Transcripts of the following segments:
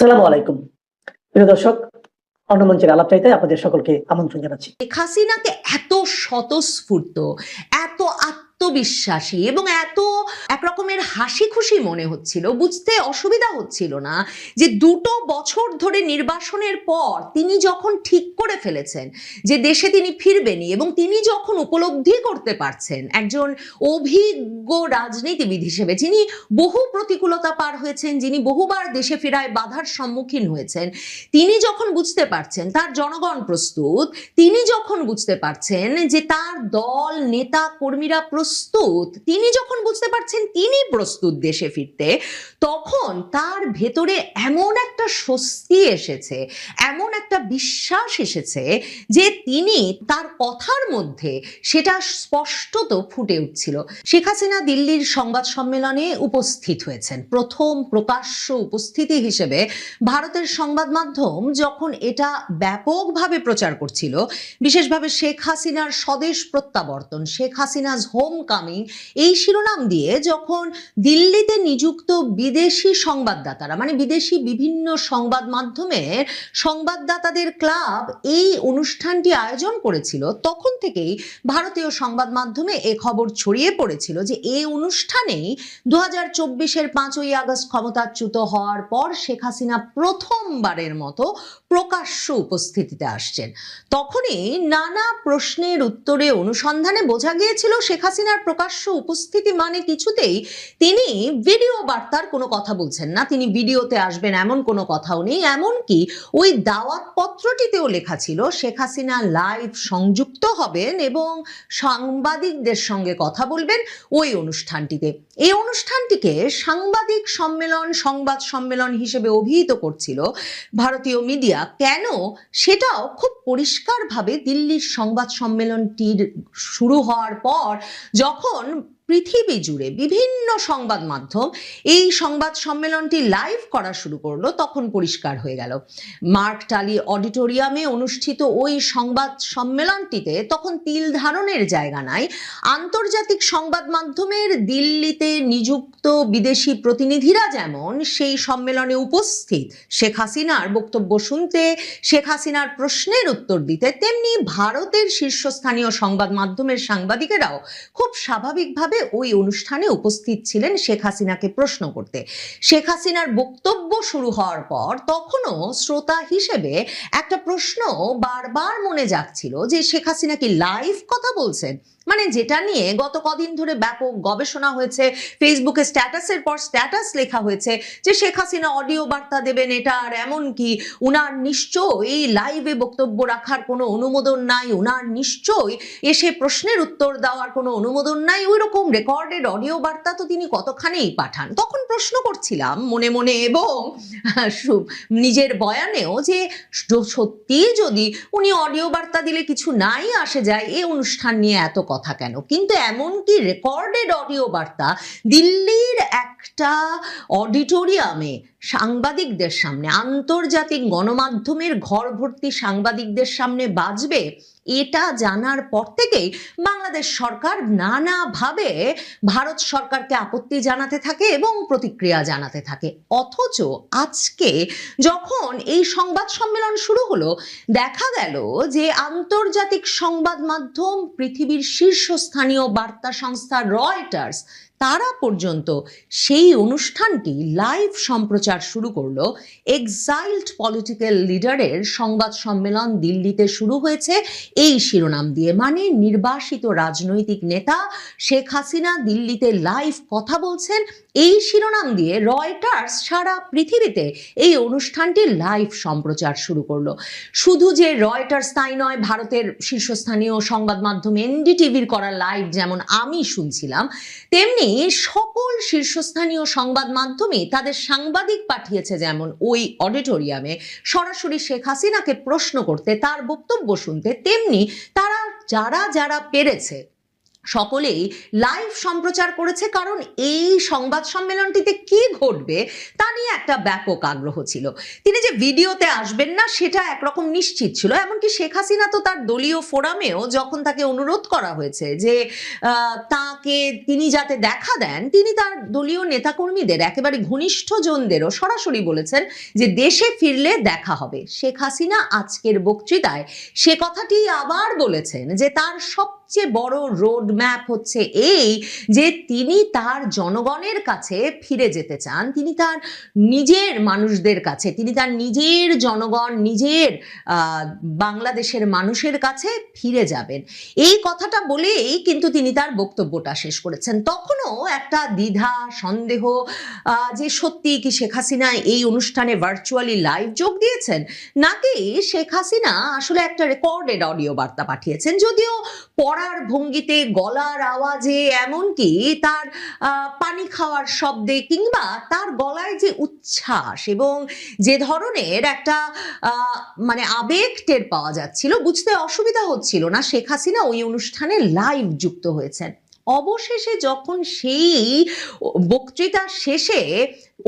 আসসালামু আলাইকুম। প্রিয় দর্শক, অন্যমঞ্চের আলাপচারিতায় আপনাদের সকলকে আমন্ত্রণ জানাচ্ছি। শেখ হাসিনাকে এত স্বতঃস্ফূর্ত, এত আত্মবিশ্বাসী এবং এত একরকমের হাসি খুশি মনে হচ্ছিল, বুঝতে অসুবিধা হচ্ছিল না যে 2 বছর ধরে নির্বাসনের পর তিনি যখন ঠিক করে ফেলেছেন যে দেশে তিনি ফিরবেনই এবং তিনি যখন উপলব্ধি করতে পারছেন একজন অভিজ্ঞ রাজনীতিবিদ হিসেবে, যিনি বহু প্রতিকূলতা পার হয়েছেন, যিনি বহুবার দেশে ফেরায় বাধার সম্মুখীন হয়েছেন, তিনি যখন বুঝতে পারছেন তার জনগণ প্রস্তুত, তিনি যখন বুঝতে পারছেন যে তার দল নেতা কর্মীরা প্রস্তুত, তিনি যখন বুঝতে পারছেন তিনি প্রস্তুত দেশে ফিরতে, তখন তার ভেতরে এমন একটা স্বস্তি এসেছে, এমন একটা বিশ্বাস এসেছে যে তিনি তার কথার মধ্যে সেটা স্পষ্টত ফুটে উঠছিল। শেখ হাসিনা দিল্লির সংবাদ সম্মেলনে উপস্থিত হয়েছেন, প্রথম প্রকাশ্য উপস্থিতি হিসেবে ভারতের সংবাদ মাধ্যম যখন এটা ব্যাপকভাবে প্রচার করছিল, বিশেষভাবে শেখ হাসিনার স্বদেশ প্রত্যাবর্তন, শেখ হাসিনাজ হোম কামিং, এই শিরোনাম দিয়ে যখন দিল্লিতে নিযুক্ত বিদেশি সংবাদদাতারা, মানে বিদেশি বিভিন্ন সংবাদ মাধ্যমের সংবাদদাতাদের ক্লাব এই অনুষ্ঠানটি আয়োজন করেছিল, তখন থেকেই ভারতীয় সংবাদ মাধ্যমে এ খবর ছড়িয়ে পড়েছিল যে এই অনুষ্ঠানেই 2024-এর 5ই আগস্ট ক্ষমতাচ্যুত হওয়ার পর শেখ হাসিনা প্রথমবারের মতো প্রকাশ্য উপস্থিতিতে আসছেন। তখনই নানা প্রশ্নের উত্তরে অনুসন্ধানে বোঝা গিয়েছিল শেখ হাসিনার প্রকাশ্য উপস্থিতি মানে কিছুতেই তিনি ভিডিও বার্তার কোনো কথা বলছেন না, তিনি ভিডিওতে আসবেন এমন কোনো কথাও নেই। এমনকি ওই দাওয়াত পত্রটিতেও লেখা ছিল শেখ হাসিনা লাইভ সংযুক্ত হবেন এবং সাংবাদিকদের সঙ্গে কথা বলবেন ওই অনুষ্ঠানটিতে। এই অনুষ্ঠানটিকে সাংবাদিক সম্মেলন, সংবাদ সম্মেলন হিসেবে অভিহিত করছিল ভারতীয় মিডিয়া। কেন, সেটাও খুব পরিষ্কারভাবে দিল্লির সংবাদ সম্মেলনটির শুরু হওয়ার পর যখন পৃথিবী জুড়ে বিভিন্ন সংবাদ মাধ্যম এই সংবাদ সম্মেলনটি লাইভ করা শুরু করলো, তখন পরিষ্কার হয়ে গেল। মার্ক টালি অডিটোরিয়ামে অনুষ্ঠিত ওই সংবাদ সম্মেলনটিতে তখন তিল ধারণের জায়গা নাই। আন্তর্জাতিক সংবাদ মাধ্যমের দিল্লিতে নিযুক্ত বিদেশি প্রতিনিধিরা যেমন সেই সম্মেলনে উপস্থিত শেখ হাসিনার বক্তব্য শুনতে, শেখ হাসিনার প্রশ্নের উত্তর দিতে, তেমনি ভারতের শীর্ষস্থানীয় সংবাদ মাধ্যমের সাংবাদিকেরাও খুব স্বাভাবিকভাবে ওই অনুষ্ঠানে উপস্থিত ছিলেন শেখ হাসিনাকে প্রশ্ন করতে। শেখ হাসিনার বক্তব্য শুরু হওয়ার পর তখনও শ্রোতা হিসেবে একটা প্রশ্ন বারবার মনে জাগছিল যে শেখ হাসিনা কি লাইভ কথা বলছেন, মানে যেটা নিয়ে গত কদিন ধরে ব্যাপক গবেষণা হয়েছে, ফেসবুকে স্ট্যাটাসের পর স্ট্যাটাস লেখা হয়েছে যে শেখ হাসিনা অডিও বার্তা দেবেন এটা, আর এমন কি উনার নিশ্চয় এই লাইভে বক্তব্য রাখার কোনো অনুমোদন নাই, উনার নিশ্চয়ই এসে প্রশ্নের উত্তর দেওয়ার কোনো অনুমোদন নাই, ওই রকম রেকর্ডেড অডিও বার্তা তো তিনি কতখানেই পাঠান। তখন প্রশ্ন করছিলাম মনে মনে এবং নিজের বয়ানেও যে সত্যি যদি উনি অডিও বার্তা দিলে কিছু নাই আসে যায়, এই অনুষ্ঠান নিয়ে এত কথা কেন? কিন্তু এমনকি রেকর্ডেড অডিও বার্তা দিল্লির একটা অডিটোরিয়ামে সাংবাদিকদের সামনে, আন্তর্জাতিক গণমাধ্যমের ঘর ভর্তি সাংবাদিকদের সামনে বাজবে, এটা জানার পর থেকেই বাংলাদেশ সরকার নানাভাবে ভারত সরকারকে আপত্তি জানাতে থাকে এবং প্রতিক্রিয়া জানাতে থাকে। অথচ আজকে যখন এই সংবাদ সম্মেলন শুরু হলো, দেখা গেল যে আন্তর্জাতিক সংবাদ মাধ্যম, পৃথিবীর শীর্ষস্থানীয় বার্তা সংস্থা রয়টার্স, তারা পর্যন্ত সেই অনুষ্ঠানটি লাইভ সম্প্রচার শুরু করলো। এক্সাইলড পলিটিক্যাল লিডারের সংবাদ সম্মেলন দিল্লিতে শুরু হয়েছে এই শিরোনাম দিয়ে, মানে নির্বাসিত রাজনৈতিক নেতা শেখ হাসিনা দিল্লিতে লাইভ কথা বলছেন, এই শিরোনাম দিয়ে রয়টার্স সারা পৃথিবীতে এই অনুষ্ঠানটি লাইভ সম্প্রচার শুরু করলো। শুধু যে রয়টার্স তাই নয়, ভারতের শীর্ষস্থানীয় সংবাদ মাধ্যম এনডিটিভির করা লাইভ যেমন আমি শুনছিলাম, তেমনি সকল শীর্ষস্থানীয় সংবাদ মাধ্যমে তাদের সাংবাদিক পাঠিয়েছে যেমন ওই অডিটোরিয়ামে সরাসরি শেখ হাসিনাকে প্রশ্ন করতে, তার বক্তব্য শুনতে, তেমনি তারা যারা পেরেছে সকলেই লাইভ সম্প্রচার করেছে, কারণ এই সংবাদ সম্মেলনটিতে কি ঘটবে তা নিয়ে একটা ব্যাপক আগ্রহ ছিল। তিনি যে ভিডিওতে আসবেন না সেটা একরকম নিশ্চিত ছিল। এমনকি শেখ হাসিনা তো তার দলীয় ফোরামেও যখন তাকে অনুরোধ করা হয়েছে যে তাকে তিনি যাতে দেখা দেন, তিনি তার দলীয় নেতাকর্মীদের একেবারে ঘনিষ্ঠজনদেরও সরাসরি বলেছেন যে দেশে ফিরলে দেখা হবে। শেখ হাসিনা আজকের বক্তৃতায় সে কথাটি আবার বলেছেন যে তার সবচেয়ে বড় রোড ম্যাপ হচ্ছে এই যে তিনি তার জনগণের কাছে ফিরে যেতে চান, তিনি তার নিজের মানুষদের কাছে, তিনি তার নিজের জনগণ, নিজের বাংলাদেশের মানুষের কাছে ফিরে যাবেন। এই কথাটা বলেই কিন্তু তিনি তার বক্তব্যটা শেষ করেছেন। তখনও একটা দ্বিধা সন্দেহ যে সত্যি কি শেখ হাসিনা এই অনুষ্ঠানে ভার্চুয়ালি লাইভ যোগ দিয়েছেন, নাকি শেখ হাসিনা আসলে একটা রেকর্ডেড অডিও বার্তা পাঠিয়েছেন, যদিও পড়ার ভঙ্গিতে, গলার আওয়াজে, এমনকি তার পানি খাওয়ার শব্দে কিংবা তার গলায় যে উচ্ছ্বাস এবং যে ধরনের একটা মানে আবেগ টের পাওয়া যাচ্ছিল, বুঝতে অসুবিধা হচ্ছিল না শেখ হাসিনা ওই অনুষ্ঠানে লাইভ যুক্ত হয়েছেন। অবশেষে যখন সেই বক্তৃতা শেষে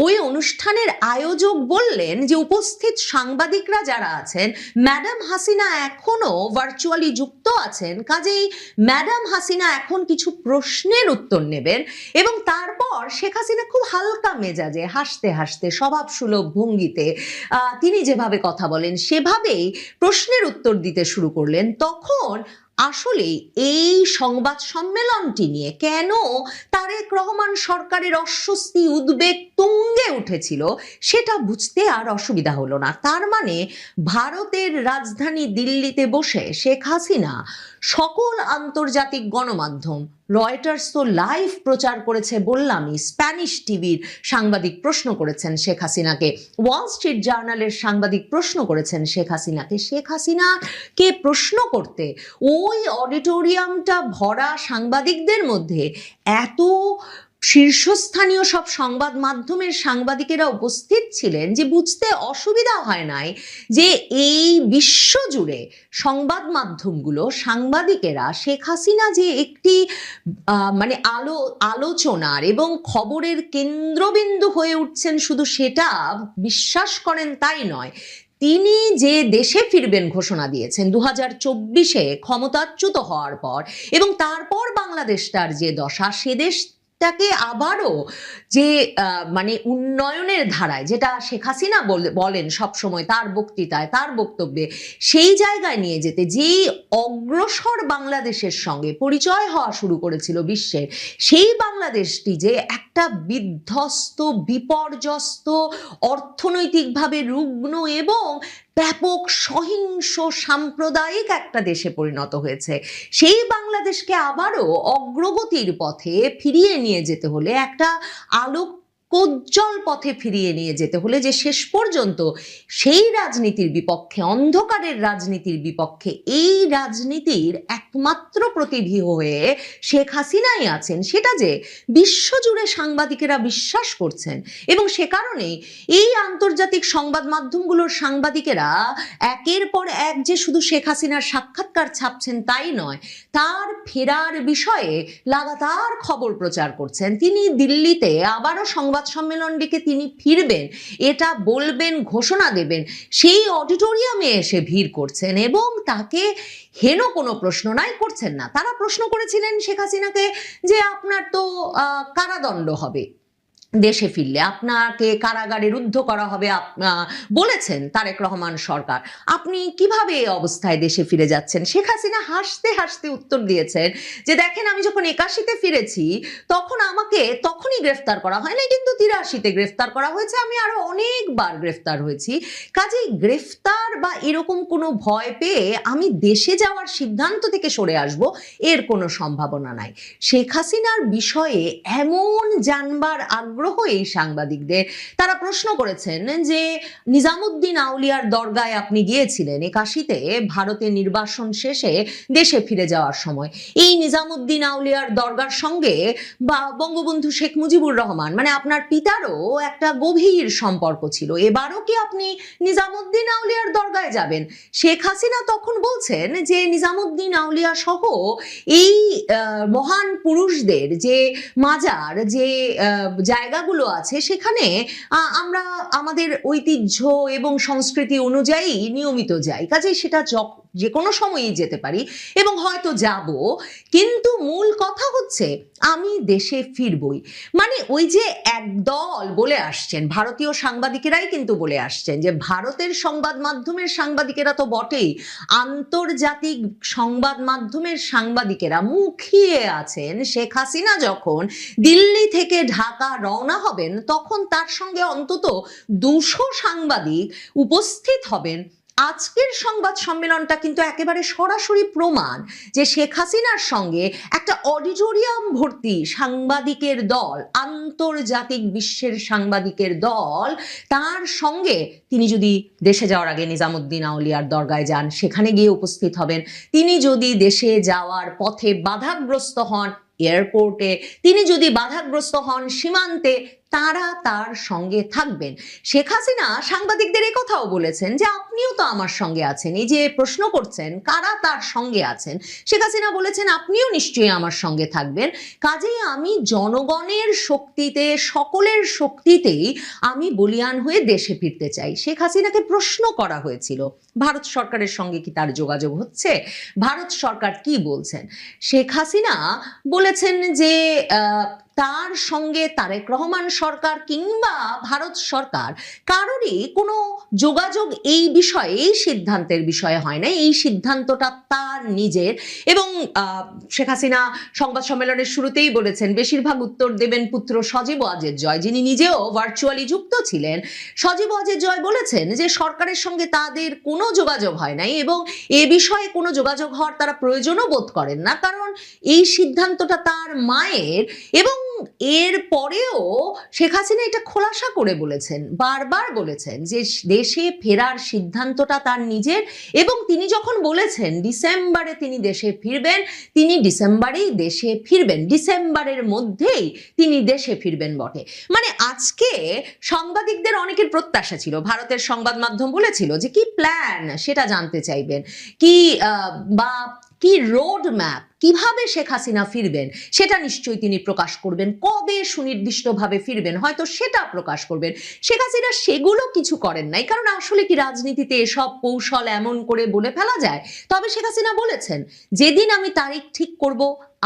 ওই অনুষ্ঠানের আয়োজক বললেন যে উপস্থিত সাংবাদিকরা যারা আছেন, ম্যাডাম হাসিনা এখনো ভার্চুয়ালি যুক্ত আছেন, কাজেই ম্যাডাম হাসিনা এখন কিছু প্রশ্নের উত্তর নেবেন, এবং তারপর শেখ হাসিনা খুব হালকা মেজাজে হাসতে হাসতে স্বভাবসুলভ ভঙ্গিতে তিনি যেভাবে কথা বলেন সেভাবেই প্রশ্নের উত্তর দিতে শুরু করলেন। তখন আসলে এই সংবাদ সম্মেলনটি নিয়ে কেন তারেক রহমান সরকারের অস্বস্তি, উদ্বেগ তুঙ্গে উঠেছিল সেটা বুঝতে আর অসুবিধা হলো না। তার মানে ভারতের রাজধানী দিল্লিতে বসে শেখ হাসিনা সকল আন্তর্জাতিক গণমাধ্যম, রয়টার্স তো লাইভ প্রচার করেছে বললামই, স্প্যানিশ টিভির সাংবাদিক প্রশ্ন করেছেন শেখ হাসিনাকে, ওয়াল স্ট্রিট জার্নালের সাংবাদিক প্রশ্ন করেছেন শেখ হাসিনাকে। শেখ হাসিনাকে প্রশ্ন করতে ওই অডিটোরিয়ামটা ভরা সাংবাদিকদের মধ্যে এত শীর্ষস্থানীয় সব সংবাদ মাধ্যমের সাংবাদিকেরা উপস্থিত ছিলেন যে বুঝতে অসুবিধা হয় নাই যে এই বিশ্বজুড়ে সংবাদ মাধ্যমগুলো, সাংবাদিকেরা শেখ হাসিনা যে একটি মানে আলোচনার এবং খবরের কেন্দ্রবিন্দু হয়ে উঠছেন শুধু সেটা বিশ্বাস করেন তাই নয়, তিনি যে দেশে ফিরবেন ঘোষণা দিয়েছেন 2024-এ ক্ষমতাচ্যুত হওয়ার পর, এবং তারপর বাংলাদেশটার যে দশা, সে দেশটাকে আবারও যে মানে উন্নয়নের ধারায়, যেটা শেখ হাসিনা বলেন সবসময় তার বক্তৃতায়, তার বক্তব্যে, সেই জায়গায় নিয়ে যেতে যেই অগ্রসর বাংলাদেশের সঙ্গে পরিচয় হওয়া শুরু করেছিল বিশ্বের, সেই বাংলাদেশটি যে একটা বিধ্বস্ত, বিপর্যস্ত, অর্থনৈতিকভাবে রুগ্ন এবং ব্যাপক সহিংস সাম্প্রদায়িক একটা দেশে পরিণত হয়েছে, সেই বাংলাদেশকে আবারও অগ্রগতির পথে ফিরিয়ে নিয়ে যেতে হলে, একটা আলোকোজ্জ্বল পথে ফিরিয়ে নিয়ে যেতে হলে, যে শেষ পর্যন্ত সেই রাজনীতির বিপক্ষে, অন্ধকারের রাজনীতির বিপক্ষে এই রাজনীতির একমাত্র প্রতিভী হয়ে শেখ হাসিনাই আছেন, সেটা যে বিশ্বজুড়ে সাংবাদিকেরা বিশ্বাস করছেন। এবং সে কারণে এই আন্তর্জাতিক সংবাদ মাধ্যমগুলোর সাংবাদিকেরা একের পর এক যে শুধু শেখ হাসিনার সাক্ষাৎকার ছাপছেন তাই নয়, তার ফেরার বিষয়ে লাগাতার খবর প্রচার করছেন। তিনি দিল্লিতে আবারও সংবাদ সম্মেলন ডেকে তিনি ফিরবেন, এটা বলবেন, ঘোষণা দেবেন, সেই অডিটোরিয়ামে এসে ভিড় করছেন এবং তাকে হেন কোনো প্রশ্ন নাই করছেন না। তারা প্রশ্ন করেছিলেন শেখ হাসিনাকে যে আপনার তো কারাদণ্ড হবে দেশে ফিরলে, আপনাকে কারাগারে রুদ্ধ করা হবে বলেছেন তারেক রহমান সরকার, আপনি কিভাবে এই অবস্থায় দেশে ফিরে যাচ্ছেন? শেখ হাসিনা হাসতে হাসতে উত্তর দিয়েছেন যে দেখেন, আমি যখন 81-তে ফিরেছি তখন আমাকে তখনই গ্রেফতার করা হয় না, কিন্তু 83-তে গ্রেফতার করা হয়েছে, আমি আরো অনেকবার গ্রেফতার হয়েছি, কাজেই গ্রেফতার বা এরকম কোনো ভয় পেয়ে আমি দেশে যাওয়ার সিদ্ধান্ত থেকে সরে আসব এর কোনো সম্ভাবনা নাই। শেখ হাসিনার বিষয়ে এমন জানবার আগ্রহ আগ্রহ এই সাংবাদিকদের। তারা প্রশ্ন করেছেন যে নিজামুদ্দিন আউলিয়ার দরগায় আপনি গিয়েছিলেন 81-তে ভারতে নির্বাসন শেষে দেশে ফিরে যাওয়ার সময়। এই নিজামুদ্দিন আউলিয়ার দরগার সঙ্গে বা বঙ্গবন্ধু শেখ মুজিবুর রহমান মানে আপনার পিতারও একটা গভীর সম্পর্ক ছিল। এবারও কি আপনি নিজামুদ্দিন আউলিয়ার দরগায় যাবেন? শেখ হাসিনা তখন বলছেন যে নিজামুদ্দিন আউলিয়া সহ এই মহান পুরুষদের যে মাজার, যে জায়গাগুলো আছে সেখানে আমরা আমাদের ঐতিহ্য এবং সংস্কৃতি অনুযায়ী নিয়মিত যাই, কাজেই সেটা যে কোনো সময়ই যেতে পারি এবং হয়তো যাব, কিন্তু মূল কথা হচ্ছে আমি দেশে ফিরবই। মানে ওই যে একদল বলে আসছেন, ভারতীয় সাংবাদিকেরাই কিন্তু বলে আসছেন যে ভারতের সংবাদ মাধ্যমের সাংবাদিকেরা তো বটেই, আন্তর্জাতিক সংবাদ মাধ্যমের সাংবাদিকেরা মুখিয়ে আছেন শেখ হাসিনা যখন দিল্লি থেকে ঢাকা রওনা হবেন তখন তার সঙ্গে অন্তত 200 সাংবাদিক উপস্থিত হবেন। আজকের সংবাদ সম্মেলনটা কিন্তু একেবারে সরাসরি প্রমাণ যে শেখ হাসিনার সঙ্গে একটা অডিটোরিয়াম ভর্তি সাংবাদিকের দল, আন্তর্জাতিক বিশ্বের সাংবাদিকের দল, তার সঙ্গে তিনি যদি দেশে যাওয়ার আগে নিজামুদ্দিন আউলিয়ার দরগায় যান সেখানে গিয়ে উপস্থিত হবেন, তিনি যদি দেশে যাওয়ার পথে বাধাগ্রস্ত হন এয়ারপোর্টে, তিনি যদি বাধাগ্রস্ত হন সীমান্তে, তারা তার সঙ্গে থাকবেন। শেখ হাসিনা সাংবাদিকদের এই কথাও বলেছেন যে আপনিও তো আমার সঙ্গে আছেন। এই যে প্রশ্ন করছেন কারা তার সঙ্গে আছেন, শেখ হাসিনা বলেছেন আপনিও নিশ্চয়ই আমার সঙ্গে থাকবেন। কাজেই আমি জনগণের শক্তিতে, সকলের শক্তিতেই আমি বলিয়ান হয়ে দেশে ফিরতে চাই। শেখ হাসিনাকে প্রশ্ন করা হয়েছিল ভারত সরকারের সঙ্গে কি তার যোগাযোগ হচ্ছে, ভারত সরকার কি বলছেন। শেখ হাসিনা বলেছেন যে তার সঙ্গে তারেক রহমান সরকার কিংবা ভারত সরকার কারোরই কোনো যোগাযোগ এই বিষয়ে, এই সিদ্ধান্তের বিষয়ে হয় না। এই সিদ্ধান্তটা তার নিজের। এবং শেখ হাসিনা সংবাদ সম্মেলনের শুরুতেই বলেছেন বেশিরভাগ উত্তর দেবেন পুত্র সজীব ওয়াজেদ জয়, যিনি নিজেও ভার্চুয়ালি যুক্ত ছিলেন। সজীব ওয়াজেদ জয় বলেছেন যে সরকারের সঙ্গে তাদের কোনো যোগাযোগ হয় নাই এবং এ বিষয়ে কোনো যোগাযোগ হওয়ার তারা প্রয়োজনও বোধ করেন না, কারণ এই সিদ্ধান্তটা তার মায়ের। এবং এর পরেও শেখ হাসিনা এটা খোলাসা করে বলেছেন, বারবার বলেছেন যে দেশে ফেরার সিদ্ধান্তটা তার নিজের এবং তিনি যখন বলেছেন ডিসেম্বরে তিনি দেশে ফিরবেন, তিনি ডিসেম্বরেই দেশে ফিরবেন, ডিসেম্বরের মধ্যেই তিনি দেশে ফিরবেন বটে। মানে আজকে সাংবাদিকদের অনেকের প্রত্যাশা ছিল, ভারতের সংবাদ মাধ্যম বলেছিল যে কি প্ল্যান সেটা জানতে চাইবেন, কি বা কি রোড ম্যাপ, কিভাবে শেখ হাসিনা ফিরবেন সেটা নিশ্চয়ই তিনি প্রকাশ করবেন, কবে সুনির্দিষ্টভাবে ফিরবেন হয়তো সেটা প্রকাশ করবেন। শেখ হাসিনা সেগুলো কিছু করেন নাই, কারণ আসলে কি রাজনীতিতে এসব কৌশল এমন করে বলে ফেলা যায়। তবে শেখ হাসিনা বলেছেন যেদিন আমি তারিখ ঠিক করব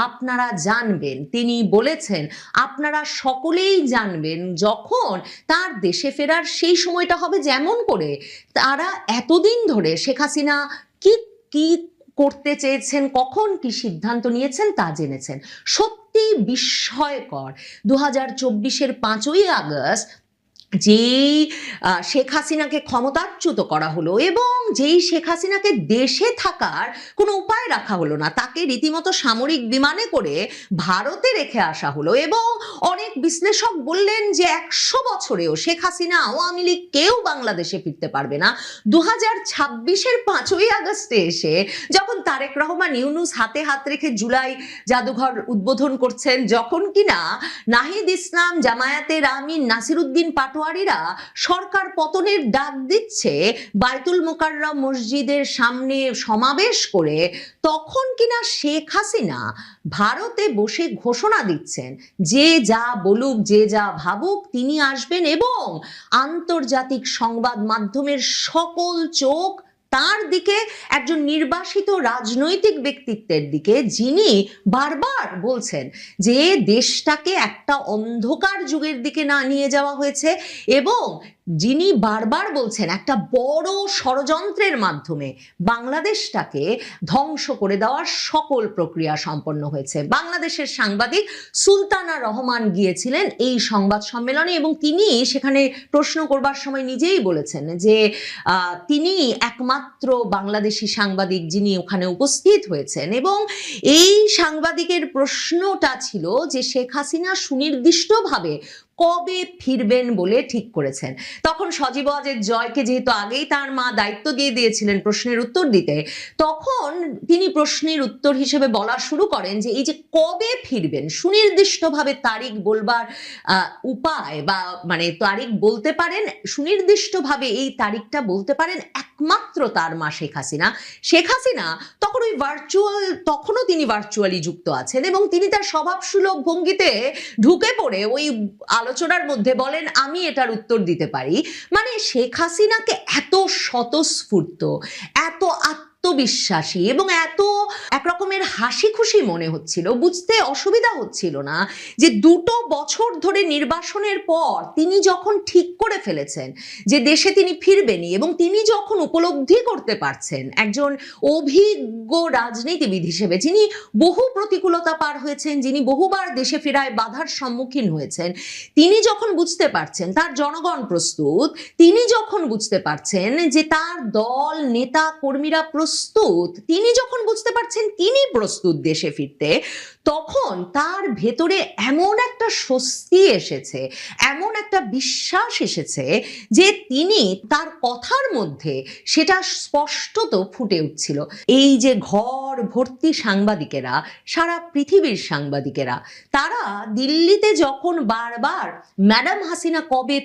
আপনারা জানবেন। তিনি বলেছেন আপনারা সকলেই জানবেন যখন তার দেশে ফেরার সেই সময়টা হবে, যেমন করে তারা এতদিন ধরে শেখ হাসিনা কি কি করতে চেয়েছেন, কখন কি সিদ্ধান্ত নিয়েছেন তা জেনেছেন। সত্যি বিস্ময়কর 2024-এর 5ই আগস্ট যেই শেখ হাসিনাকে ক্ষমতাচ্যুত করা হলো এবং যেই শেখ হাসিনাকে দেশে থাকার কোনো উপায় রাখা হলো না, তাকে রীতিমতো সামরিক বিমানে করে ভারতে রেখে আসা হলো এবং অনেক বিশ্লেষক বললেন যে 100 বছরেও শেখ হাসিনা, আওয়ামী লীগ কেউ বাংলাদেশে ফিরতে পারবে না। 2026-এর 5ই আগস্টে এসে যখন তারেক রহমান ইউনূস হাতে হাত রেখে জুলাই জাদুঘর উদ্বোধন করছেন, যখন কিনা নাহিদ ইসলাম, জামায়াতের আমির, নাসিরউদ্দিন পাটোয়ারিরা সরকার পতনের ডাক দিচ্ছে বায়তুল মোকাররম মসজিদের সামনে সমাবেশ করে, তখন কিনা শেখ হাসিনা ভারতে বসে ঘোষণা দিচ্ছেন যে যা বলুক, যে যা ভাবুক, তিনি আসবেন এবং আন্তর্জাতিক সংবাদ মাধ্যমের সকল চোখ তার দিকে, একজন নির্বাসিত রাজনৈতিক ব্যক্তিত্বের দিকে, যিনি বারবার বলছেন যে দেশটাকে একটা অন্ধকার যুগের দিকে না নিয়ে যাওয়া হয়েছে এবং যিনি বারবার বলছেন একটা বড় ষড়যন্ত্রের মাধ্যমে বাংলাদেশটাকে ধ্বংস করে দেওয়ার সকল প্রক্রিয়া সম্পন্ন হয়েছে। বাংলাদেশের সাংবাদিক সুলতানা রহমান গিয়েছিলেন এই সংবাদ সম্মেলনে এবং তিনি সেখানে প্রশ্ন করবার সময় নিজেই বলেছেন যে তিনি একমাত্র বাংলাদেশি সাংবাদিক যিনি ওখানে উপস্থিত হয়েছেন এবং এই সাংবাদিকের প্রশ্নটা ছিল যে শেখ হাসিনা সুনির্দিষ্টভাবে কবে ফিরবেন বলে ঠিক করেছেন। তখন সজীব ওয়াজেদ জয়কে যেহেতু আগেই তার মা দায়িত্ব দিয়ে দিয়েছিলেন প্রশ্নের উত্তর দিতে, তখন তিনি প্রশ্নের উত্তর হিসেবে বলা শুরু করেন যে এই যে কবে ফিরবেন, সুনির্দিষ্টভাবে তারিখ বলবার উপায় বা মানে তারিখ বলতে পারেন, সুনির্দিষ্টভাবে এই তারিখটা বলতে পারেন একমাত্র তার মা শেখ হাসিনা। শেখ হাসিনা তখন ওই তখনও তিনি ভার্চুয়ালি যুক্ত আছেন এবং তিনি তার স্বভাবসুলভ ভঙ্গিতে ঢুকে পড়ে ওই আলোচনার মধ্যে বলেন আমি এটার উত্তর দিতে পারি। মানে শেখ হাসিনাকে এত স্বতঃস্ফূর্ত, এত আত্মবিশ্বাসী এবং এত একরকমের হাসি খুশি মনে হচ্ছিল, বুঝতে অসুবিধা হচ্ছিল না যে 2 বছর ধরে নির্বাসনের পর তিনি যখন ঠিক করে ফেলেছেন যে দেশে তিনি ফিরবেনই এবং তিনি যখন উপলব্ধি করতে পারছেন একজন অভিজ্ঞ রাজনীতিবিদ হিসেবে, যিনি বহু প্রতিকূলতা পার হয়েছেন, যিনি বহুবার দেশে ফেরায় বাধার সম্মুখীন হয়েছেন, তিনি যখন বুঝতে পারছেন তার জনগণ প্রস্তুত, তিনি যখন বুঝতে পারছেন যে তার দল নেতা কর্মীরা প্রস্তুত, তিনি যখন বুঝতে পারছেন তিনি প্রস্তুত দেশে ফিরতে, তখন তার ভেতরে এমন একটা স্বস্তি এসেছে, এমন একটা বিশ্বাস এসেছে যে তিনি তার কথার মধ্যে সেটা স্পষ্টত ফুটে উঠছিল। এই যে ঘর ভর্তি সাংবাদিকেরা, সারা পৃথিবীর সাংবাদিকেরা, তারা দিল্লিতে যখন বারবার ম্যাডাম হাসিনা কবে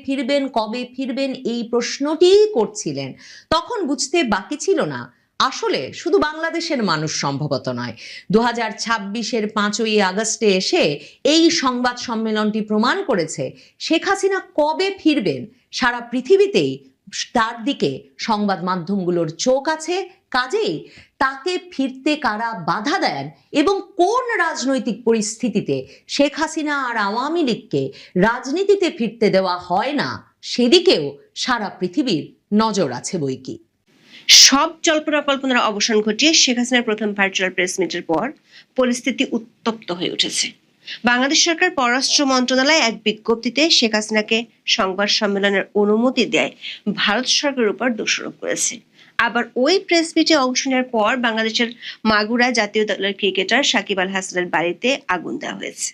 ফিরবেন এই প্রশ্নটিই করছিলেন, তখন বুঝতে বাকি ছিল না আসলে শুধু বাংলাদেশের মানুষ সম্ভবত নয়, 2026-এর 5ই আগস্টে এসে এই সংবাদ সম্মেলনটি প্রমাণ করেছে শেখ হাসিনা কবে ফিরবেন সারা পৃথিবীতেই তার দিকে সংবাদ মাধ্যমগুলোর চোখ আছে। কাজেই তাকে ফিরতে কারা বাধা দেন এবং কোন রাজনৈতিক পরিস্থিতিতে শেখ হাসিনা আর আওয়ামী লীগকে রাজনীতিতে ফিরতে দেওয়া হয় না, সেদিকেও সারা পৃথিবীর নজর আছে বইকি। সব জল্পনা কল্পনার অবসান ঘটিয়ে শেখ হাসিনার প্রথম ভার্চুয়াল প্রেস মিটের পর পরিস্থিতি উত্তপ্ত হয়ে উঠেছে। বাংলাদেশ সরকার পররাষ্ট্র মন্ত্রণালয় এক বিজ্ঞপ্তিতে শেখ হাসিনাকে সংবাদ সম্মেলনের অনুমতি দেয় ভারত সরকারের উপর দোষারোপ করেছে। আবার ওই প্রেস মিটে অংশ নেওয়ার পর বাংলাদেশের মাগুরা জাতীয় দলের ক্রিকেটার সাকিব আল হাসানের বাড়িতে আগুন দেওয়া হয়েছে।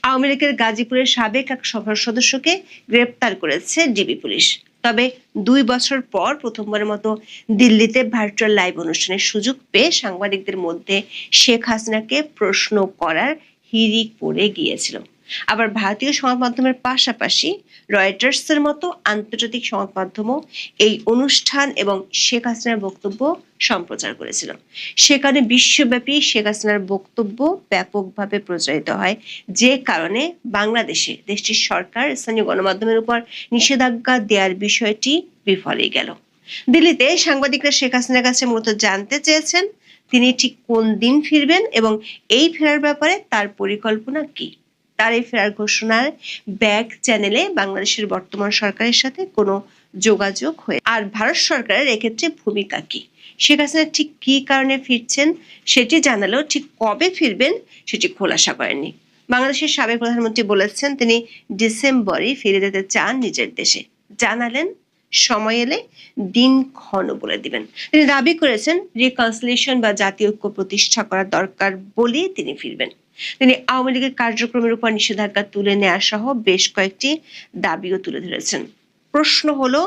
আওয়ামী লীগের গাজীপুরের সাবেক এক সভার সদস্যকে গ্রেপ্তার করেছে ডিবি পুলিশ। তবে 2 বছর পর প্রথমবারের মতো দিল্লিতে ভার্চুয়াল লাইভ অনুষ্ঠানের সুযোগ পেয়ে সাংবাদিকদের মধ্যে শেখ হাসিনাকে প্রশ্ন করার হিড়িক পড়ে গিয়েছিল। আবার ভারতীয় সংবাদ মাধ্যমের পাশাপাশি রয়টার্সের মতো আন্তর্জাতিক সংবাদ মাধ্যমও এই অনুষ্ঠান এবং শেখ হাসিনার বক্তব্য সম্প্রচার করেছিল। সেখানে বিশ্বব্যাপী শেখ হাসিনার বক্তব্য ব্যাপকভাবে প্রচারিত হয়, যে কারণে বাংলাদেশে দেশটির সরকার স্থানীয় গণমাধ্যমের উপর নিষেধাজ্ঞা দেওয়ার বিষয়টি বিফলে গেল। দিল্লিতে সাংবাদিকরা শেখ হাসিনার কাছে মূলত জানতে চেয়েছেন তিনি ঠিক কোন দিন ফিরবেন এবং এই ফেরার ব্যাপারে তার পরিকল্পনা কি। তার এই ফেরার ঘোষণার ব্যাক চ্যানেলে বাংলাদেশের বর্তমান সরকারের সাথে কোনো যোগাযোগ হয়ে আর ভারত সরকারের এক্ষেত্রে ভূমিকা কি, শেখ হাসিনা ঠিক কি কারণে ফিরছেন সেটি জানালেও ঠিক কবে ফিরবেন সেটি খোলাসা করেননি। বাংলাদেশের সাবেক প্রধানমন্ত্রী বলেছেন তিনি ডিসেম্বরে ফিরে যেতে চান নিজের দেশে, জানালেন সময় এলে দিন ক্ষণ বলে দিবেন। তিনি দাবি করেছেন রিকনসিলিয়েশন বা জাতীয় ঐক্য প্রতিষ্ঠা করা দরকার বলে তিনি ফিরবেন। তিনি আওয়ামী লীগের কার্যক্রমের উপর নিষেধাজ্ঞা তুলে নেওয়া সহ বেশ কয়েকটি দাবিও তুলে ধরেছেন। প্রশ্ন হলো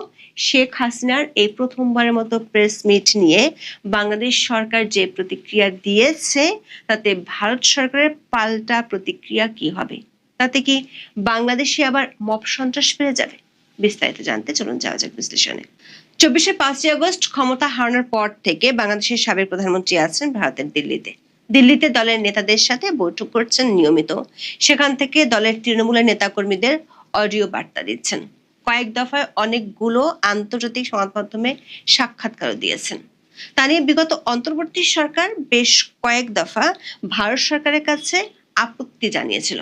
শেখ হাসিনার এই প্রথমবারের মতো প্রেস মিট নিয়ে বাংলাদেশ সরকার যে প্রতিক্রিয়া দিয়েছে তাতে ভারত সরকারের পাল্টা প্রতিক্রিয়া কি হবে? তাতে কি বাংলাদেশে আবার মব সন্ত্রাস বেড়ে যাবে? বিস্তারিত জানতে চলুন যাওয়া যাক বিশ্লেষণে। 5ই আগস্ট ক্ষমতা হারানোর পর থেকে বাংলাদেশের সাবেক প্রধানমন্ত্রী আছেন ভারতের দিল্লিতে দলের নেতাদের সাথে বৈঠক করছেন নিয়মিত। সেখান থেকে দলের তৃণমূলের নেতাকর্মীদের অডিও বার্তা দিচ্ছেন। কয়েক দফায় অনেকগুলো আন্তর্জাতিক সংবাদ মাধ্যমে সাক্ষাৎকারও দিয়েছেন। তা নিয়ে বিগত অন্তর্বর্তী সরকার বেশ কয়েক দফা ভারত সরকারের কাছে আপত্তি জানিয়েছিল।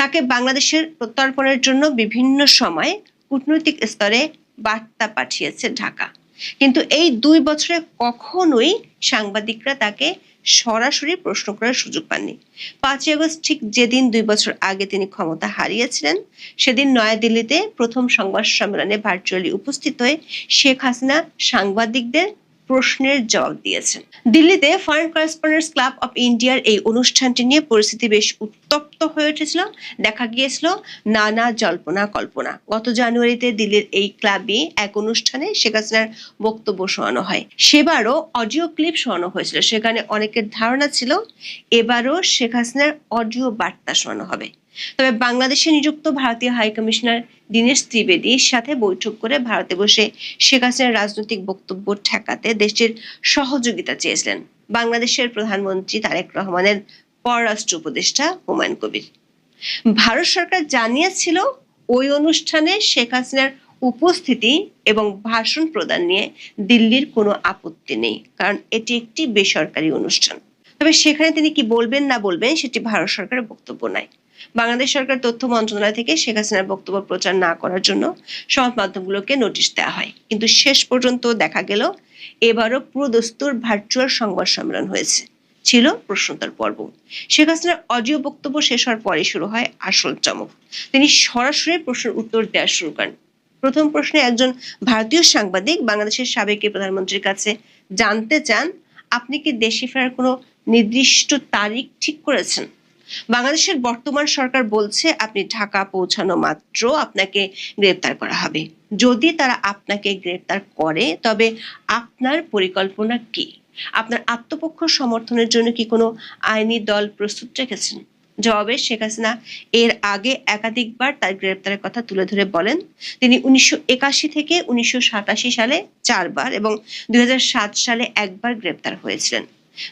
তাকে বাংলাদেশের প্রত্যর্পণের জন্য বিভিন্ন সময় কূটনৈতিক স্তরে বার্তা পাঠিয়েছে ঢাকা, কিন্তু এই 2 বছরে কখনোই সাংবাদিকরা তাকে সরাসরি প্রশ্ন করার সুযোগ পাননি। 5ই আগস্ট ঠিক যেদিন 2 বছর আগে তিনি ক্ষমতা হারিয়েছিলেন, সেদিন নয়াদিল্লিতে প্রথম সংবাদ সম্মেলনে ভার্চুয়ালি উপস্থিত হয়ে শেখ হাসিনা সাংবাদিকদের প্রশ্নের জবাব দিয়েছেন। দিল্লিতে ফরেন করেসপন্ডেন্টস ক্লাব অফ ইন্ডিয়ার এই অনুষ্ঠানটি নিয়ে পরিস্থিতি বেশ উত্তপ্ত হয়ে উঠেছিল। দেখা গিয়েছিল নানা জল্পনা কল্পনা। গত জানুয়ারিতে দিল্লির এই ক্লাবে এক অনুষ্ঠানে শেখ হাসিনার বক্তব্য শোনানো হয়। সেবারও অডিও ক্লিপ শোনানো হয়েছিল। সেখানে অনেকের ধারণা ছিল এবারও শেখ হাসিনার অডিও বার্তা শোনানো হবে। তবে বাংলাদেশে নিযুক্ত ভারতীয় হাইকমিশনার দীনেশ ত্রিবেদীর সাথে বৈঠক করে ভারতে বসে শেখ হাসিনার রাজনৈতিক বক্তব্য ঠেকাতে দেশটির সহযোগিতা চেয়েছিলেন বাংলাদেশের প্রধানমন্ত্রী তারেক রহমানের পররাষ্ট্র উপদেষ্টা হুমায়ুন কবির। ভারত সরকার জানিয়েছিল ওই অনুষ্ঠানে শেখ হাসিনার উপস্থিতি এবং ভাষণ প্রদান নিয়ে দিল্লির কোনো আপত্তি নেই, কারণ এটি একটি বেসরকারি অনুষ্ঠান। তবে সেখানে তিনি কি বলবেন না বলবেন সেটি ভারত সরকারের বক্তব্য নাই। বাংলাদেশ সরকার তথ্য মন্ত্রণালয় থেকে শেখ হাসিনার বক্তব্য প্রচার না করার জন্য সংবাদ মাধ্যমগুলোকে নোটিশ দেওয়া হয়, কিন্তু শেষ পর্যন্ত দেখা গেল এবারও পুরোদস্তুর ভার্চুয়াল সংবাদ সম্মেলন হয়েছে। ছিল প্রশ্নোত্তর পর্ব। শেখ হাসিনার অডিও বক্তব্য শেষ হওয়ার পরে শুরু হয় আসল চমক। তিনি সরাসরি প্রশ্নের উত্তর দেওয়া শুরু করেন। প্রথম প্রশ্নে একজন ভারতীয় সাংবাদিক বাংলাদেশের সাবেক প্রধানমন্ত্রীর কাছে জানতে চান, আপনি কি দেশে ফেরার কোনো নির্দিষ্ট তারিখ ঠিক করেছেন? বাংলাদেশের বর্তমান সরকার বলছে আপনি ঢাকা পৌঁছানো মাত্র আপনাকে গ্রেপ্তার করা হবে। যদি তারা আপনাকে গ্রেপ্তার করে তবে আপনার পরিকল্পনা কি? আপনার আত্মপক্ষ সমর্থনের জন্য কি কোনো আইনি দল প্রস্তুত রেখেছেন? জবাবে শেখ হাসিনা এর আগে একাধিকবার তার গ্রেপ্তারের কথা তুলে ধরে বলেন তিনি 1981 থেকে 1987 সালে 4 বার এবং 2007 সালে একবার গ্রেপ্তার হয়েছিলেন।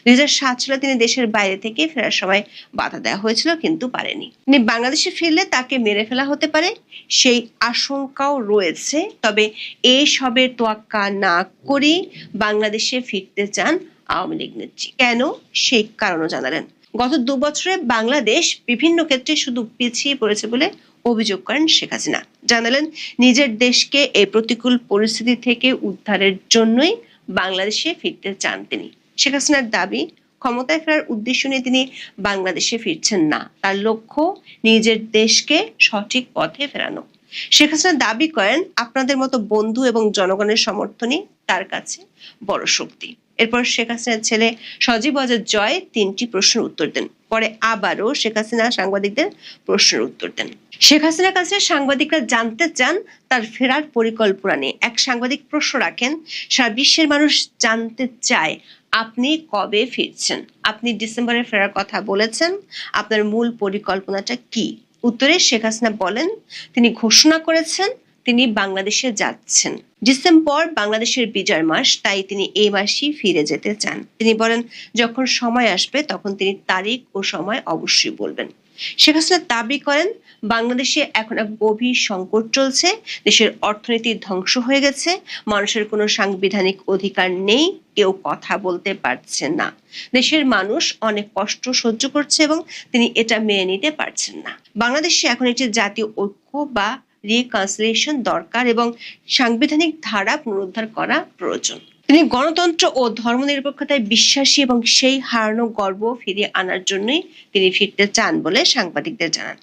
2007 সালে তিনি দেশের বাইরে থেকে ফেরার সময় বাধা দেওয়া হয়েছিল, কিন্তু পারেনি। তিনি বাংলাদেশে ফিরলে তাকে মেরে ফেলা হতে পারে সেই আশঙ্কাও রয়েছে। তবে এসবের তোয়াক্কা না করে বাংলাদেশে ফিরতে চান আওয়ামী লীগ নেত্রী। কেন, সেই কারণও জানালেন। গত 2 বছরে বাংলাদেশ বিভিন্ন ক্ষেত্রে শুধু পিছিয়ে পড়েছে বলে অভিযোগ করেন শেখ হাসিনা। জানালেন নিজের দেশকে এই প্রতিকূল পরিস্থিতি থেকে উদ্ধারের জন্যই বাংলাদেশে ফিরতে চান তিনি। শেখ হাসিনার দাবি, ক্ষমতায় ফেরার উদ্দেশ্য নিয়ে তিনি বাংলাদেশে ফিরছেন না, তার লক্ষ্য নিজের দেশকে সঠিক পথে ফেরানো। শেখ হাসিনা দাবি করেন আপনাদের মতো বন্ধু এবং জনগণের সমর্থনই তার কাছে বড় শক্তি। এরপর শেখ হাসিনার ছেলে সজীব ওয়াজেদ জয় 3টি প্রশ্নের উত্তর দেন। পরে আবারও শেখ হাসিনা সাংবাদিকদের প্রশ্নের উত্তর দেন। শেখ হাসিনার কাছে সাংবাদিকরা জানতে চান তার ফেরার পরিকল্পনা নিয়ে। এক সাংবাদিক প্রশ্ন রাখেন, সারা বিশ্বের মানুষ জানতে চায় আপনি কবে ফিরছেন? আপনি ডিসেম্বরে ফেরার কথা বলেছেন, আপনার মূল পরিকল্পনাটা কি? উত্তরে শেখ হাসিনা বলেন তিনি ঘোষণা করেছেন তিনি বাংলাদেশে যাচ্ছেন। ডিসেম্বর বাংলাদেশের বিজয় মাস, তাই তিনি এই মাসেই ফিরে যেতে চান। তিনি বলেন যখন সময় আসবে তখন তিনি তারিখ ও সময় অবশ্যই বলবেন। শেখ হাসিনা দাবি করেন বাংলাদেশে এখন এক গভীর সংকট চলছে, দেশের অর্থনীতি ধ্বংস হয়ে গেছে, মানুষের কোনো সাংবিধানিক অধিকার নেই, কেউ কথা বলতে পারছে না, দেশের মানুষ অনেক কষ্ট সহ্য করছে এবং তিনি এটা মেনে নিতে পারছেন না। বাংলাদেশে এখন একটি জাতীয় ঐক্য বা রিকনসিলিয়েশন দরকার এবং সাংবিধানিক ধারা পুনরুদ্ধার করা প্রয়োজন। তিনি গণতন্ত্র ও ধর্মনিরপেক্ষতায় বিশ্বাসী এবং সেই হারানো গর্ব ফিরিয়ে আনার জন্যই তিনি ফিরতে চান বলে সাংবাদিকদের জানান।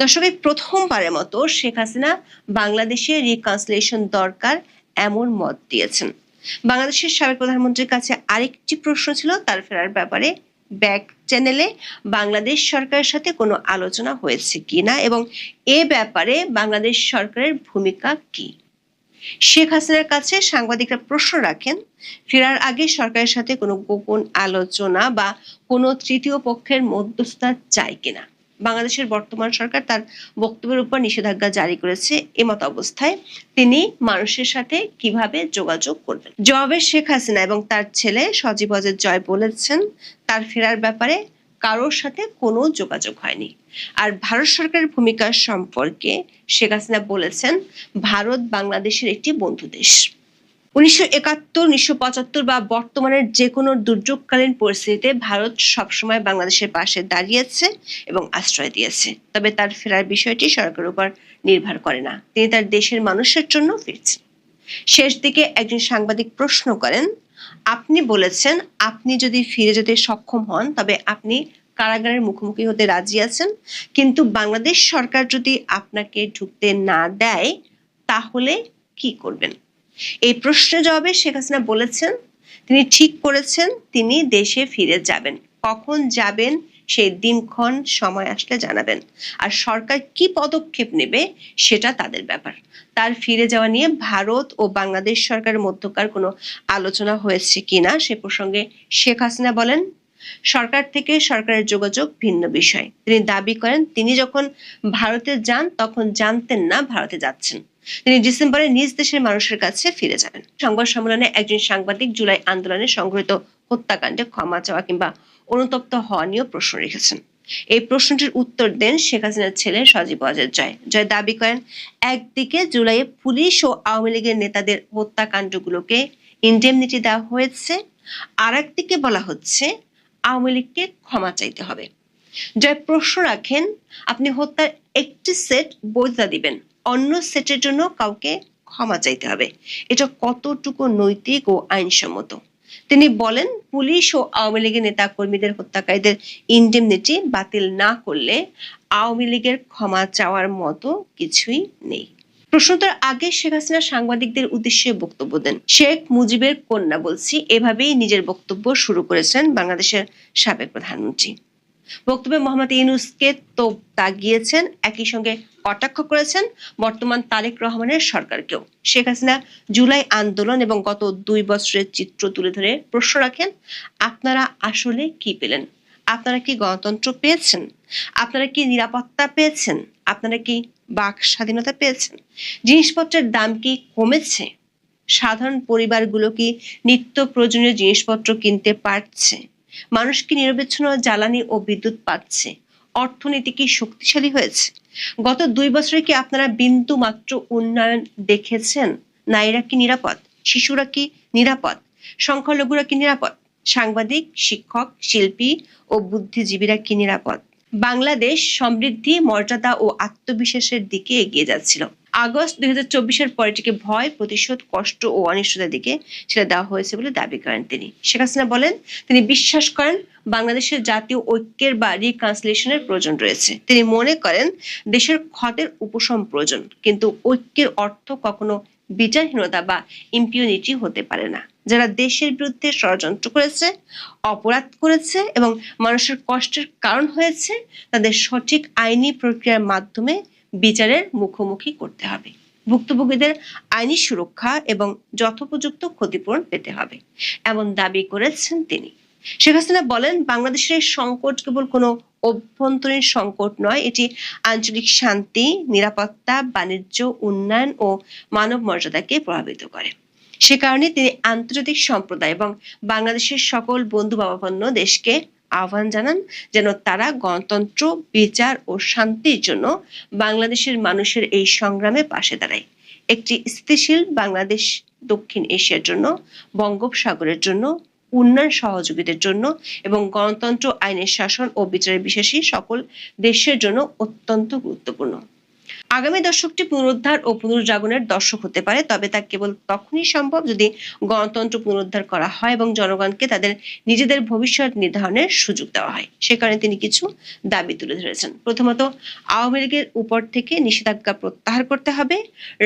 দর্শক, প্রথমবারের মতো শেখ হাসিনা বাংলাদেশে রিকনসিলিয়েশন দরকার এমন মত দিয়েছেন। বাংলাদেশের সাবেক প্রধানমন্ত্রীর কাছে আরেকটি প্রশ্ন ছিল তার ফেরার ব্যাপারে ব্যাক চ্যানেলে বাংলাদেশ সরকারের সাথে কোনো আলোচনা হয়েছে কিনা এবং এ ব্যাপারে বাংলাদেশ সরকারের ভূমিকা কি। শেখ হাসিনার কাছে সাংবাদিকরা প্রশ্ন রাখেন ফেরার আগে সরকারের সাথে কোনো গোপন আলোচনা বা কোনো তৃতীয় পক্ষের মধ্যস্থতা চায় কিনা। বাংলাদেশের বর্তমান সরকার তার বক্তব্যের উপর নিষেধাজ্ঞা জারি করেছে। এমত অবস্থায় তিনি মানুষের সাথে কিভাবে যোগাযোগ করবেন? জবাবে শেখ হাসিনা এবং তার ছেলে সজীব ওয়াজেদ জয় বলেছেন তার ফেরার ব্যাপারে কারোর সাথে কোনো যোগাযোগ হয়নি। আর ভারত সরকারের ভূমিকা সম্পর্কে শেখ হাসিনা বলেছেন ভারত বাংলাদেশের একটি বন্ধু দেশ। 1971, 1975 বা বর্তমানের যে কোনো দুর্যোগকালীন পরিস্থিতিতে ভারত সবসময় বাংলাদেশের পাশে দাঁড়িয়েছে এবং আশ্রয় দিয়েছে। তবে তার ফেরার বিষয়টি সরকারের উপর নির্ভর করে না, তিনি তার দেশের মানুষের জন্য ফিরছেন। শেষ দিকে একজন সাংবাদিক প্রশ্ন করেন, আপনি বলেছেন আপনি যদি ফিরে যেতে সক্ষম হন তবে আপনি কারাগারের মুখোমুখি হতে রাজি আছেন, কিন্তু বাংলাদেশ সরকার যদি আপনাকে ঢুকতে না দেয় তাহলে কি করবেন? এই প্রশ্নের জবাবে শেখ হাসিনা বলেছেন তিনি ঠিক করেছেন তিনি দেশে ফিরে যাবেন। কখন যাবেন সেই দিনক্ষণ সময় আসলে জানাবেন, আর সরকার কি পদক্ষেপ নেবে সেটা তাদের ব্যাপার। তার ফিরে যাওয়া নিয়ে ভারত ও বাংলাদেশ সরকারের মধ্যকার কোনো আলোচনা হয়েছে কিনা সে প্রসঙ্গে শেখ হাসিনা বলেন, সরকার থেকে সরকারের যোগাযোগ ভিন্ন বিষয়। তিনি দাবি করেন তিনি যখন ভারতে যান তখন জানতেন না ভারতে যাচ্ছেন। তিনি ডিসেম্বরে নিজ দেশের মানুষের কাছে ফিরে যাবেন। সংবাদ সম্মেলনে একজন সাংবাদিক জুলাই আন্দোলনে সংঘটিত হত্যাকাণ্ডে ক্ষমা চাওয়া কিংবা অনুতপ্ত হওয়া নিয়েও প্রশ্ন রেখেছেন। এই প্রশ্নটির উত্তর দেন শেখ হাসিনার ছেলে সজীব ওয়াজেদ জয়। জয় দাবি করেন, একদিকে জুলাইয়ে পুলিশ ও আওয়ামী লীগের নেতাদের হত্যাকাণ্ডগুলোকে ইন্ডেমনিটি দেওয়া হয়েছে, আর একদিকে বলা হচ্ছে আওয়ামী লীগকে ক্ষমা চাইতে হবে। জয় প্রশ্ন রাখেন, আপনি হত্যার একটি সেট বৈধতা দিবেন, অন্য সেটের জন্য কাউকে ক্ষমা চাইতে হবে, এটা কতটুকু নৈতিক ও আইনসম্মত? তিনি বলেন, পুলিশ ও আওয়ামী লীগের নেতা কর্মীদের হত্যাকারীদের ইন্ডেমনিটি বাতিল না করলে আওয়ামী লীগের ক্ষমা চাওয়ার মতো কিছুই নেই। প্রশ্নোত্তর আগে শেখ হাসিনা সাংবাদিকদের উদ্দেশ্যে বক্তব্য দেন। শেখ মুজিবের কন্যা বলছি, এভাবেই নিজের বক্তব্য শুরু করেছেন বাংলাদেশের সাবেক প্রধানমন্ত্রী। বক্তব্যে মোহাম্মদ ইউনূসকে তোপ দাগিয়েছেন, একই সঙ্গে কটাক্ষ করেছেন বর্তমান তারেক রহমানের সরকারকেও। শেখ হাসিনা জুলাই আন্দোলন এবং গত 2 বছরের চিত্র তুলে ধরে প্রশ্ন রাখেন, আপনারা আসলে কি পেলেন? আপনারা কি গণতন্ত্র পেয়েছেন? আপনারা কি নিরাপত্তা পেয়েছেন? আপনারা কি বাক স্বাধীনতা পেয়েছেন? জিনিসপত্রের দাম কি কমেছে? সাধারণ পরিবারগুলো কি নিত্য প্রয়োজনীয় জিনিসপত্র কিনতে পারছে? মানুষ কি নিরবিচ্ছিন্ন জ্বালানি ও বিদ্যুৎ পাচ্ছে? অর্থনীতি কি শক্তিশালী হয়েছে? গত 2 বছরে কি আপনারা বিন্দু মাত্র উন্নয়ন দেখেছেন? নারীরা কি নিরাপদ? শিশুরা কি নিরাপদ? সংখ্যালঘুরা কি নিরাপদ? সাংবাদিক, শিক্ষক, শিল্পী ও বুদ্ধিজীবীরা কি নিরাপদ? বাংলাদেশ সমৃদ্ধি, মর্যাদা ও আত্মবিশ্বাসের দিকে এগিয়ে যাচ্ছিল। আগস্ট 2024-এর পরে এটিকে ভয়, প্রতিশোধ, কষ্ট ও অনিশ্চয়তার দিকে ছেড়ে দেওয়া হয়েছে বলে দাবি করেন তিনি। শেখ হাসিনা বলেন, তিনি বিশ্বাস করেন বাংলাদেশের জাতীয় ঐক্যের বা রিকনসিলিয়েশনের প্রয়োজন রয়েছে। তিনি মনে করেন দেশের ক্ষতের উপশম প্রয়োজন, কিন্তু ঐক্যের অর্থ কখনো বিচারহীনতা বা ইম্পিউনিটি হতে পারে না। যারা দেশের বিরুদ্ধে ষড়যন্ত্র করেছে, অপরাধ করেছে এবং মানুষের কষ্টের কারণ হয়েছে, তাদের সঠিক আইনি প্রক্রিয়ার মাধ্যমে বিচারের মুখোমুখি করতে হবে। ভুক্তভোগীদের আইনি সুরক্ষা এবং যথোপযুক্ত ক্ষতিপূরণ পেতে হবে, এমন দাবি করেছেন তিনি। শেখ হাসিনা বলেন, বাংলাদেশের সংকট কেবল কোনো অভ্যন্তরীণ সংকট নয়, এটি আঞ্চলিক শান্তি, নিরাপত্তা, বাণিজ্য, উন্নয়ন ও মানব মর্যাদাকে প্রভাবিত করে। সে কারণে তিনি আন্তর্জাতিক সম্প্রদায় এবং বাংলাদেশের সকল বন্ধুভাবাপন্ন দেশকে আহ্বান জানান যেন তারা গণতন্ত্র, বিচার ও শান্তির জন্য বাংলাদেশের মানুষের এই সংগ্রামে পাশে দাঁড়ায়। একটি স্থিতিশীল বাংলাদেশ দক্ষিণ এশিয়ার জন্য, বঙ্গোপসাগরের জন্য, উন্নয়ন সহযোগীদের জন্য এবং গণতন্ত্র, আইনের শাসন ও বিচারের বিশ্বাসী সকল দেশের জন্য অত্যন্ত গুরুত্বপূর্ণ। আগামী দশকটি পুনরুদ্ধার ও পুনর্জাগরণের দশক হতে পারে, তবে তা কেবল তখনই সম্ভব যদি গণতন্ত্র পুনরুদ্ধার করা হয় এবং জনগণকে তাদের নিজেদের ভবিষ্যৎ নির্ধারণের সুযোগ দেওয়া হয়। সে কারণে তিনি কিছু দাবি তুলে ধরেছেন। প্রথমত, আওয়ামী লীগের উপর থেকে নিষেধাজ্ঞা প্রত্যাহার করতে হবে,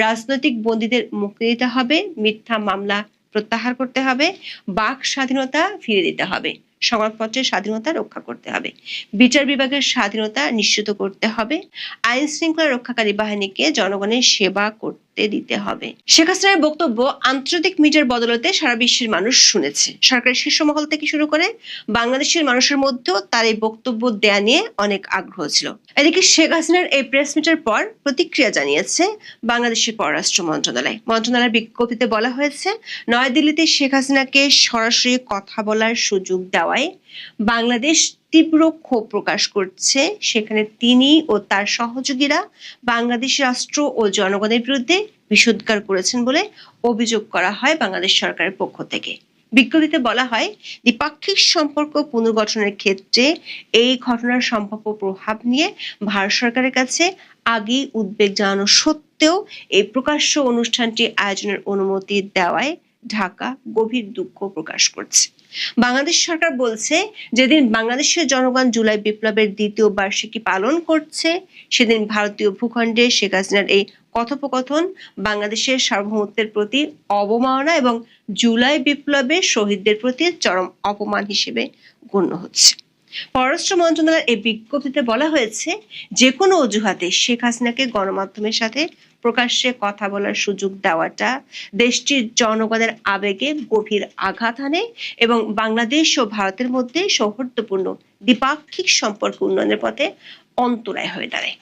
রাজনৈতিক বন্দীদের মুক্তি দিতে হবে, মিথ্যা মামলা প্রত্যাহার করতে হবে, বাক স্বাধীনতা ফিরে দিতে হবে, সংবাদপত্রের স্বাধীনতা রক্ষা করতে হবে, বিচার বিভাগের স্বাধীনতা নিশ্চিত করতে হবে, আইন শৃঙ্খলা রক্ষাকারী বাহিনীকে জনগণের সেবা করতে দিতে হবে। শেখ হাসিনার বক্তব্য আন্তর্জাতিক মিডিয়ার বদলতে সারা বিশ্বের মানুষ শুনেছে। সরকারের শীর্ষ মহল থেকে শুরু করে বাংলাদেশের মানুষের মধ্যেও তার এই বক্তব্য দেয়া নিয়ে অনেক আগ্রহ ছিল। এদিকে শেখ হাসিনার এই প্রেস মিটের পর প্রতিক্রিয়া জানিয়েছে বাংলাদেশের পররাষ্ট্র মন্ত্রণালয়। মন্ত্রণালয়ের বিজ্ঞপ্তিতে বলা হয়েছে, নয়াদিল্লিতে শেখ হাসিনাকে সরাসরি কথা বলার সুযোগ দেওয়ায় বাংলাদেশ তীব্র ক্ষোভ প্রকাশ করছে। সেখানে তিনি ও তার সহযোগীরা বাংলাদেশ রাষ্ট্র ও জনগণের বিরুদ্ধে বিষোদ্গার করেছেন বলে অভিযোগ করা হয় বাংলাদেশ সরকারের পক্ষ থেকে। বিজ্ঞপ্তিতে বলা হয়, দ্বিপাক্ষিক সম্পর্ক পুনর্গঠনের ক্ষেত্রে এই ঘটনার সম্ভাব্য প্রভাব নিয়ে ভারত সরকারের কাছে আগেই উদ্বেগ জানানো সত্ত্বেও এই প্রকাশ্য অনুষ্ঠানটি আয়োজনের অনুমতি দেওয়ায় ঢাকা গভীর দুঃখ প্রকাশ করছে। বাংলাদেশ সরকার বলছে, যেদিন বাংলাদেশের জনগণ জুলাই বিপ্লবের দ্বিতীয় বার্ষিকী পালন করছে, সেদিন ভারতীয় ভূখণ্ডে শেখ হাসিনার এই কথোপকথন বাংলাদেশের সার্বভৌমত্বের প্রতি অবমাননা এবং জুলাই বিপ্লবের শহীদদের প্রতি চরম অপমান হিসেবে গণ্য হচ্ছে। পররাষ্ট্র মন্ত্রণালয়ের এই বিজ্ঞপ্তিতে বলা হয়েছে, যে কোনো অজুহাতে শেখ হাসিনাকে গণমাধ্যমের সাথে প্রকাশ্যে কথা বলার সুযোগ দেওয়াটা দেশটির জনগণের আবেগে গভীর আঘাত আনে এবং বাংলাদেশ ও ভারতের মধ্যে সৌহার্দ্যপূর্ণ দ্বিপাক্ষিক সম্পর্ক উন্নয়নের পথে অন্তরায় হয়ে দাঁড়ায়।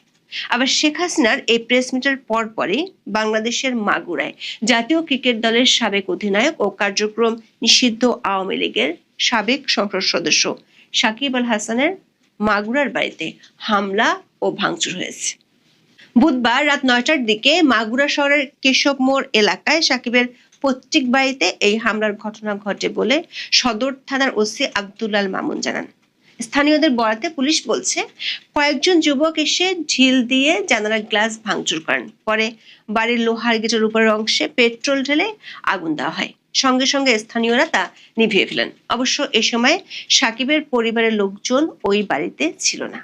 আবার শেখ হাসিনার এই প্রেস মিটের পরপরই বাংলাদেশের মাগুরায় জাতীয় ক্রিকেট দলের সাবেক অধিনায়ক ও কার্যক্রম নিষিদ্ধ আওয়ামী লীগের সাবেক সংসদ সদস্য সাকিব আল হাসানের মাগুরার বাড়িতে হামলা ও ভাঙচুর হয়েছে। বুধবার রাত 9টার দিকে মাগুরা শহরের কেশব মোড় এলাকায় সাকিবের পৈতৃক বাড়িতে এই হামলার ঘটনা ঘটে বলে সদর থানার ওসি আব্দুল আল মামুন জানান। স্থানীয়দের বরাতে পুলিশ বলছে, কয়েকজন যুবক এসে ঢিল দিয়ে জানালার গ্লাস ভাঙচুর করেন। পরে বাড়ির লোহার গেটের উপরের অংশে পেট্রোল ঢেলে আগুন দেওয়া হয়। সঙ্গে সঙ্গে স্থানীয়রা তা নিভিয়ে ফেলেন। অবশ্য এ সময় সাকিবের পরিবারের লোকজন ওই বাড়িতে ছিল না।